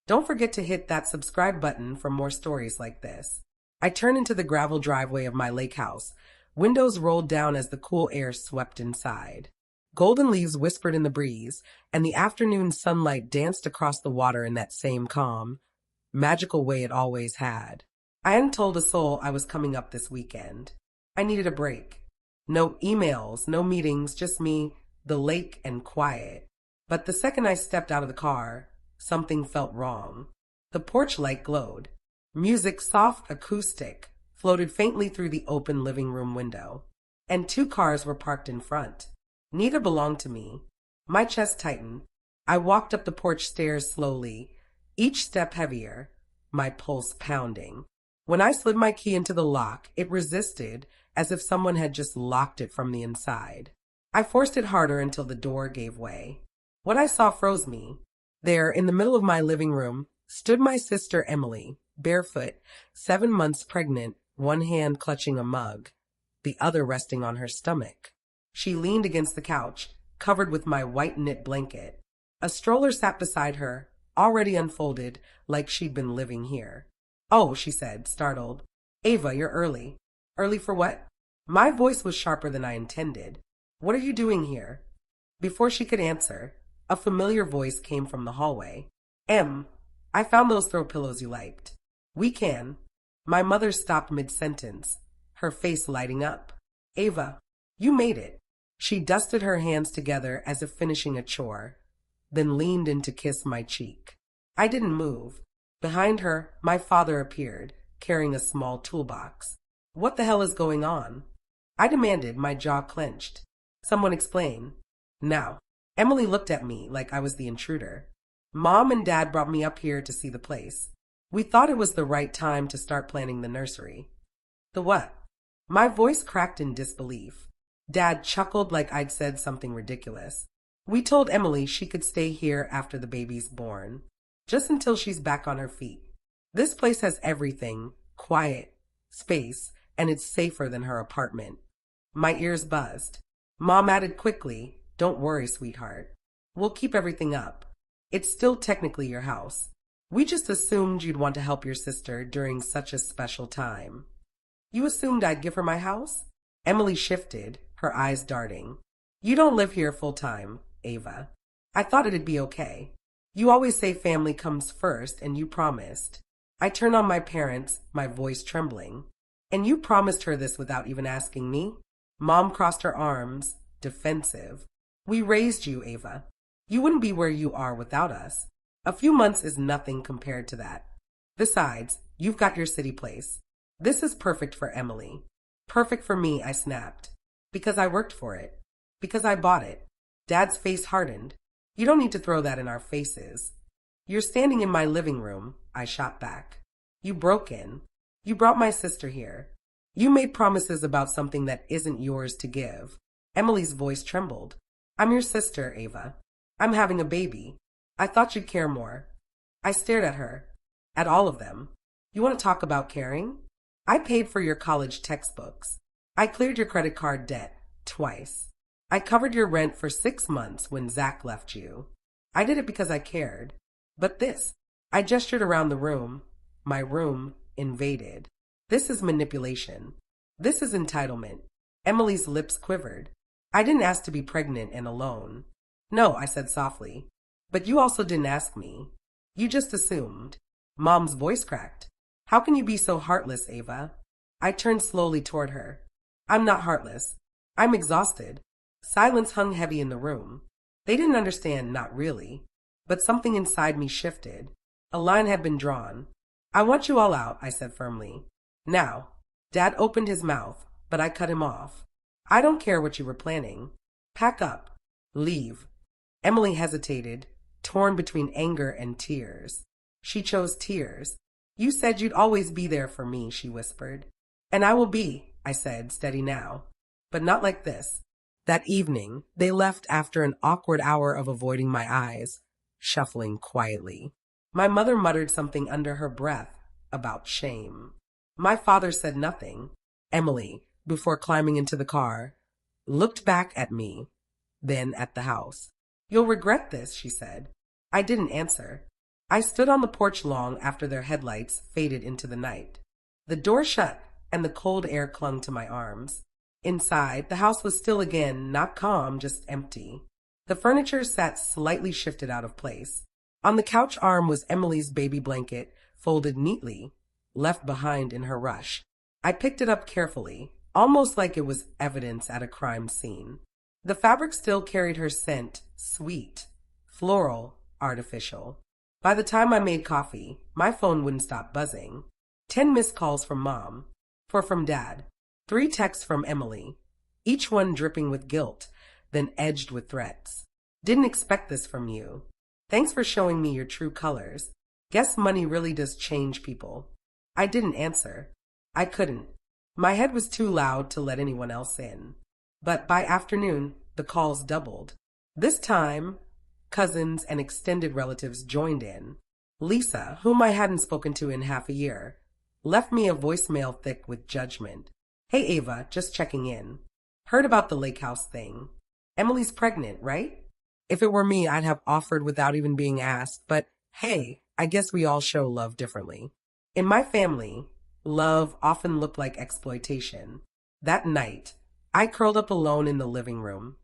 Don't forget to hit that subscribe button for more stories like this. I turned into the gravel driveway of my lake house. Windows rolled down as the cool air swept inside. Golden leaves whispered in the breeze, and the afternoon sunlight danced across the water in that same calm, magical way it always had. I hadn't told a soul I was coming up this weekend. I needed a break. No emails, no meetings, just me, the lake, and quiet. But the second I stepped out of the car, something felt wrong. The porch light glowed. Music, soft, acoustic, floated faintly through the open living room window. And two cars were parked in front. Neither belonged to me. My chest tightened. I walked up the porch stairs slowly, each step heavier, my pulse pounding. When I slid my key into the lock, it resisted as if someone had just locked it from the inside. I forced it harder until the door gave way. What I saw froze me. There, in the middle of my living room, stood my sister Emily, barefoot, 7 months pregnant, one hand clutching a mug, the other resting on her stomach. She leaned against the couch, covered with my white knit blanket. A stroller sat beside her, already unfolded, like she'd been living here. "Oh," she said, startled. "Ava, you're early." "Early for what?" My voice was sharper than I intended. "What are you doing here?" Before she could answer, a familiar voice came from the hallway. I found those throw pillows you liked. We can." My mother stopped mid-sentence, her face lighting up. "Ava, you made it." She dusted her hands together as if finishing a chore, then leaned in to kiss my cheek. I didn't move. Behind her, my father appeared, carrying a small toolbox. "What the hell is going on?" I demanded, my jaw clenched. "Someone explain." Now, Emily looked at me like I was the intruder. "Mom and Dad brought me up here to see the place. We thought it was the right time to start planning the nursery." "The what?" My voice cracked in disbelief. Dad chuckled like I'd said something ridiculous. "We told Emily she could stay here after the baby's born, just until she's back on her feet. This place has everything, quiet, space, and it's safer than her apartment." My ears buzzed. Mom added quickly, "Don't worry, sweetheart. We'll keep everything up. It's still technically your house. We just assumed you'd want to help your sister during such a special time." "You assumed I'd give her my house?" Emily shifted, her eyes darting. "You don't live here full time, Ava. I thought it'd be okay. You always say family comes first, and you promised." I turned on my parents, my voice trembling. "And you promised her this without even asking me?" Mom crossed her arms, defensive. "We raised you, Ava. You wouldn't be where you are without us. A few months is nothing compared to that. Besides, you've got your city place. This is perfect for Emily." "Perfect for me," I snapped. "Because I worked for it. Because I bought it." Dad's face hardened. "You don't need to throw that in our faces." "You're standing in my living room," I shot back. "You broke in. You brought my sister here. You made promises about something that isn't yours to give." Emily's voice trembled. "I'm your sister, Ava. I'm having a baby. I thought you'd care more." I stared at her. At all of them. "You want to talk about caring? I paid for your college textbooks. I cleared your credit card debt twice. I covered your rent for 6 months when Zach left you. I did it because I cared. But this," I gestured around the room, my room, invaded. "This is manipulation. This is entitlement." Emily's lips quivered. "I didn't ask to be pregnant and alone." "No," I said softly. "But you also didn't ask me. You just assumed." Mom's voice cracked. "How can you be so heartless, Ava?" I turned slowly toward her. "I'm not heartless. I'm exhausted." Silence hung heavy in the room. They didn't understand, not really. But something inside me shifted. A line had been drawn. "I want you all out," I said firmly. "Now." Dad opened his mouth, but I cut him off. "I don't care what you were planning. Pack up. Leave." Emily hesitated, torn between anger and tears. She chose tears. "You said you'd always be there for me," she whispered. "And I will be," I said, steady now. "But not like this." That evening, they left after an awkward hour of avoiding my eyes, shuffling quietly. My mother muttered something under her breath about shame. My father said nothing. Emily, before climbing into the car, looked back at me, then at the house. "You'll regret this," she said. I didn't answer. I stood on the porch long after their headlights faded into the night. The door shut, and the cold air clung to my arms. Inside, the house was still again, not calm, just empty. The furniture sat slightly shifted out of place. On the couch arm was Emily's baby blanket, folded neatly, left behind in her rush. I picked it up carefully, almost like it was evidence at a crime scene. The fabric still carried her scent, sweet, floral, artificial. By the time I made coffee, my phone wouldn't stop buzzing. 10 missed calls from Mom, 4 from Dad, 3 texts from Emily, each one dripping with guilt, then edged with threats. Didn't expect this from you. Thanks for showing me your true colors. Guess money really does change people. I didn't answer. I couldn't. My head was too loud to let anyone else in. But by afternoon, the calls doubled. This time, cousins and extended relatives joined in. Lisa, whom I hadn't spoken to in half a year, left me a voicemail thick with judgment. Hey Ava, just checking in. Heard about the lake house thing. Emily's pregnant, right? If it were me, I'd have offered without even being asked, but hey, I guess we all show love differently. In my family, love often looked like exploitation. That night, I curled up alone in the living room,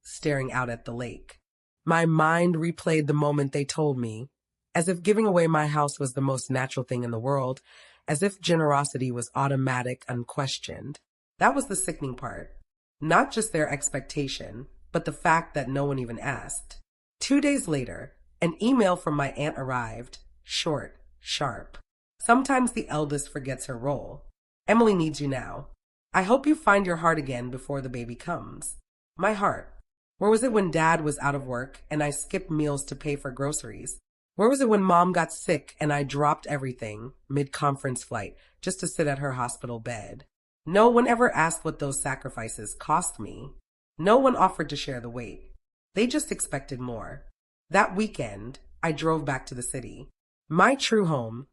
staring out at the lake. My mind replayed the moment they told me, as if giving away my house was the most natural thing in the world, as if generosity was automatic, unquestioned. That was the sickening part. Not just their expectation, but the fact that no one even asked. 2 days later, an email from my aunt arrived, short, sharp. Sometimes the eldest forgets her role. Emily needs you now. I hope you find your heart again before the baby comes. My heart. Where was it when Dad was out of work and I skipped meals to pay for groceries? Where was it when Mom got sick and I dropped everything, mid-conference flight, just to sit at her hospital bed? No one ever asked what those sacrifices cost me. No one offered to share the weight. They just expected more. That weekend, I drove back to the city. My true home,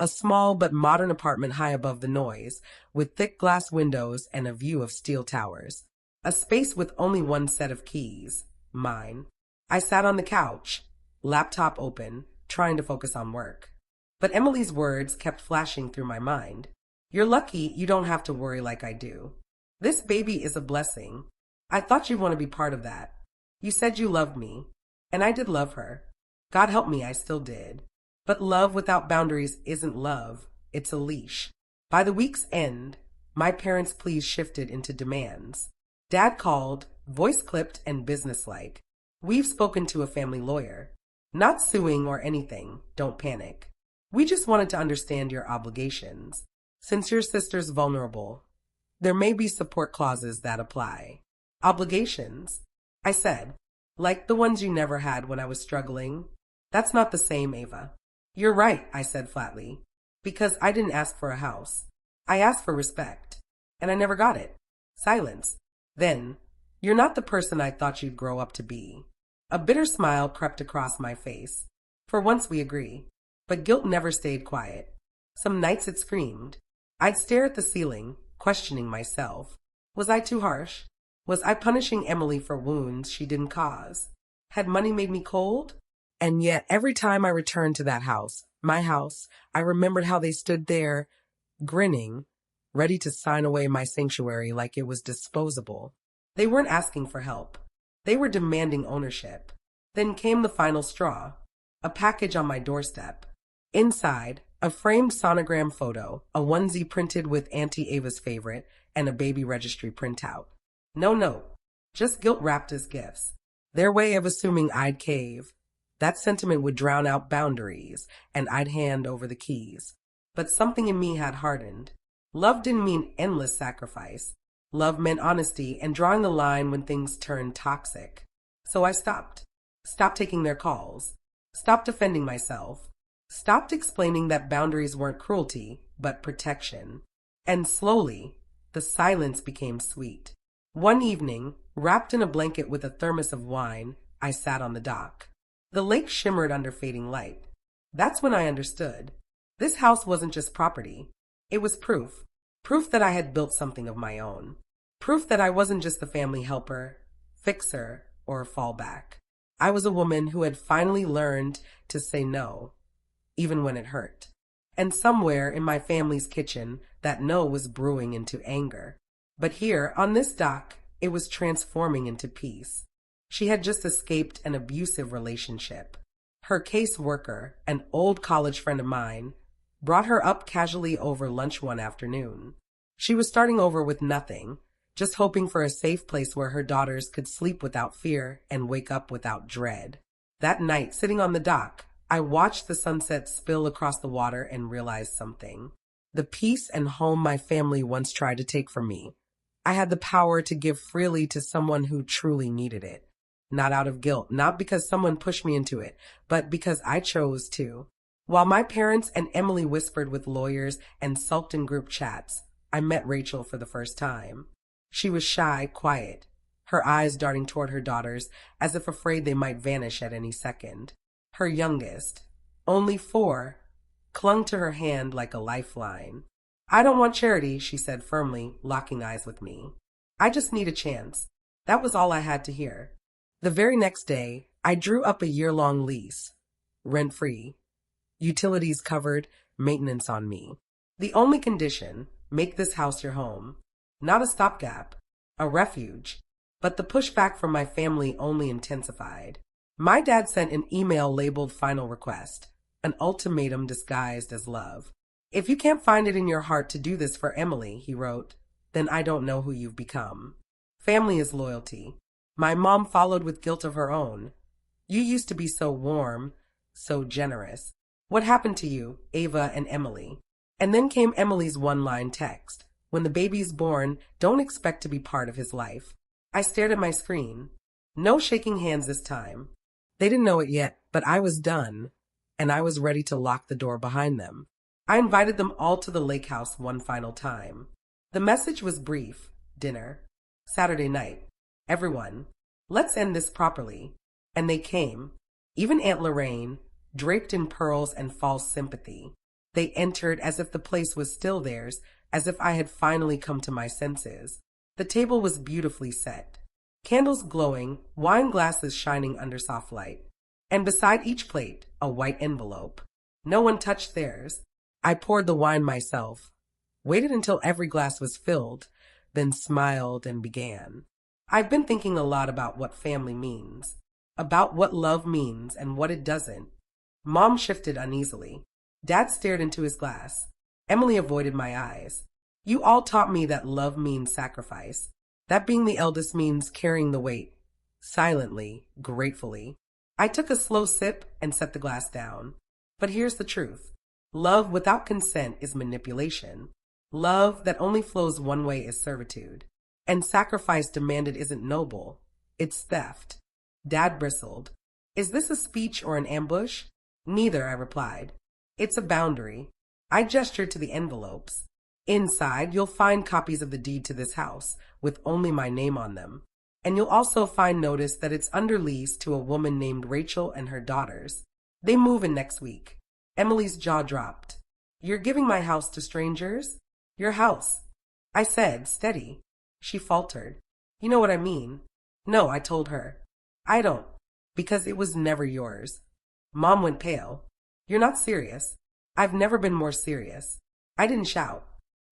a small but modern apartment high above the noise, with thick glass windows and a view of steel towers. A space with only one set of keys, mine. I sat on the couch, laptop open, trying to focus on work. But Emily's words kept flashing through my mind. You're lucky you don't have to worry like I do. This baby is a blessing. I thought you'd want to be part of that. You said you loved me, and I did love her. God help me, I still did. But love without boundaries isn't love, it's a leash. By the week's end, my parents' pleas shifted into demands. Dad called, voice-clipped and businesslike. We've spoken to a family lawyer. Not suing or anything, don't panic. We just wanted to understand your obligations. Since your sister's vulnerable, there may be support clauses that apply. Obligations, I said, like the ones you never had when I was struggling. That's not the same, Ava. You're right, I said flatly, because I didn't ask for a house. I asked for respect, and I never got it. Silence. Then, you're not the person I thought you'd grow up to be. A bitter smile crept across my face. For once we agree. But guilt never stayed quiet. Some nights it screamed. I'd stare at the ceiling, questioning myself. Was I too harsh? Was I punishing Emily for wounds she didn't cause? Had money made me cold? And yet, every time I returned to that house, my house, I remembered how they stood there, grinning, ready to sign away my sanctuary like it was disposable. They weren't asking for help. They were demanding ownership. Then came the final straw, a package on my doorstep. Inside, a framed sonogram photo, a onesie printed with Auntie Ava's favorite, and a baby registry printout. No note, just guilt wrapped as gifts. Their way of assuming I'd cave. That sentiment would drown out boundaries, and I'd hand over the keys. But something in me had hardened. Love didn't mean endless sacrifice. Love meant honesty and drawing the line when things turned toxic. So I stopped. Stopped taking their calls. Stopped defending myself. Stopped explaining that boundaries weren't cruelty, but protection. And slowly, the silence became sweet. One evening, wrapped in a blanket with a thermos of wine, I sat on the dock. The lake shimmered under fading light. That's when I understood. This house wasn't just property. It was proof. Proof that I had built something of my own. Proof that I wasn't just the family helper, fixer, or fallback. I was a woman who had finally learned to say no. even when it hurt. And somewhere in my family's kitchen, that no was brewing into anger. But here, on this dock, it was transforming into peace. She had just escaped an abusive relationship. Her caseworker, an old college friend of mine, brought her up casually over lunch one afternoon. She was starting over with nothing, just hoping for a safe place where her daughters could sleep without fear and wake up without dread. That night, sitting on the dock, I watched the sunset spill across the water and realized something. The peace and home my family once tried to take from me, I had the power to give freely to someone who truly needed it. Not out of guilt, not because someone pushed me into it, but because I chose to. While my parents and Emily whispered with lawyers and sulked in group chats, I met Rachel for the first time. She was shy, quiet, her eyes darting toward her daughters as if afraid they might vanish at any second. Her youngest, only 4, clung to her hand like a lifeline. "I don't want charity," she said firmly, locking eyes with me. "I just need a chance." That was all I had to hear. The very next day, I drew up a year-long lease. Rent-free. Utilities covered, maintenance on me. The only condition, make this house your home. Not a stopgap, a refuge. But the pushback from my family only intensified. My dad sent an email labeled final request, an ultimatum disguised as love. "If you can't find it in your heart to do this for Emily," he wrote, "then I don't know who you've become." Family is loyalty. My mom followed with guilt of her own. "You used to be so warm, so generous. What happened to you, Ava and Emily?" And then came Emily's one-line text. "When the baby's born, don't expect to be part of his life." I stared at my screen. No shaking hands this time. They didn't know it yet, but I was done, and I was ready to lock the door behind them. I invited them all to the lake house one final time. The message was brief. Dinner. Saturday night. Everyone. Let's end this properly. And they came. Even Aunt Lorraine, draped in pearls and false sympathy. They entered as if the place was still theirs, as if I had finally come to my senses. The table was beautifully set. Candles glowing, wine glasses shining under soft light. And beside each plate, a white envelope. No one touched theirs. I poured the wine myself, waited until every glass was filled, then smiled and began. I've been thinking a lot about what family means, about what love means and what it doesn't. Mom shifted uneasily. Dad stared into his glass. Emily avoided my eyes. "You all taught me that love means sacrifice. That being the eldest means carrying the weight." Silently, gratefully. I took a slow sip and set the glass down. But here's the truth. Love without consent is manipulation. Love that only flows one way is servitude. And sacrifice demanded isn't noble. It's theft. Dad bristled. "Is this a speech or an ambush?" "Neither," I replied. "It's a boundary." I gestured to the envelopes. "Inside, you'll find copies of the deed to this house, with only my name on them. And you'll also find notice that it's under lease to a woman named Rachel and her daughters. They move in next week." Emily's jaw dropped. "You're giving my house to strangers?" "Your house," I said, steady. She faltered. "You know what I mean." "No," I told her. "I don't, because it was never yours." Mom went pale. "You're not serious." "I've never been more serious." I didn't shout.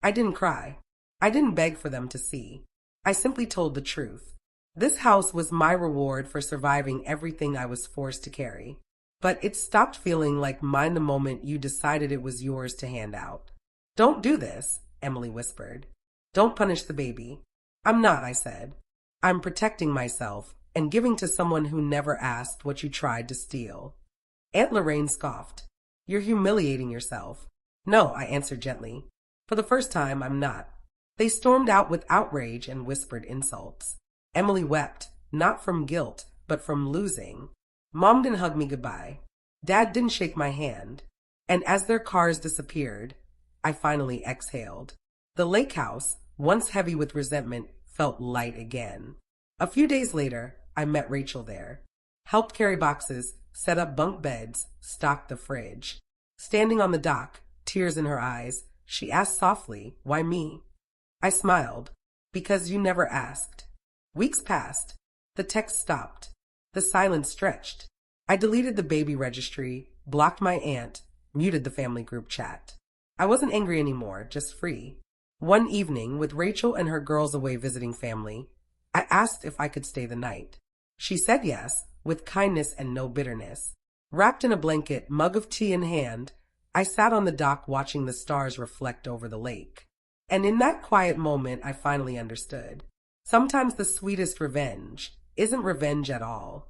I didn't cry. I didn't beg for them to see. I simply told the truth. This house was my reward for surviving everything I was forced to carry. But it stopped feeling like mine the moment you decided it was yours to hand out. "Don't do this," Emily whispered. "Don't punish the baby." "I'm not," I said. "I'm protecting myself and giving to someone who never asked what you tried to steal." Aunt Lorraine scoffed. "You're humiliating yourself." "No," I answered gently. "For the first time, I'm not." They stormed out with outrage and whispered insults. Emily wept, not from guilt, but from losing. Mom didn't hug me goodbye. Dad didn't shake my hand. And as their cars disappeared, I finally exhaled. The lake house, once heavy with resentment, felt light again. A few days later, I met Rachel there. Helped carry boxes, set up bunk beds, stocked the fridge. Standing on the dock, tears in her eyes, she asked softly, "Why me?" I smiled. "Because you never asked." Weeks passed. The text stopped. The silence stretched. I deleted the baby registry, blocked my aunt, muted the family group chat. I wasn't angry anymore, just free. One evening, with Rachel and her girls away visiting family, I asked if I could stay the night. She said yes, with kindness and no bitterness. Wrapped in a blanket, mug of tea in hand, I sat on the dock watching the stars reflect over the lake. And in that quiet moment, I finally understood. Sometimes the sweetest revenge isn't revenge at all.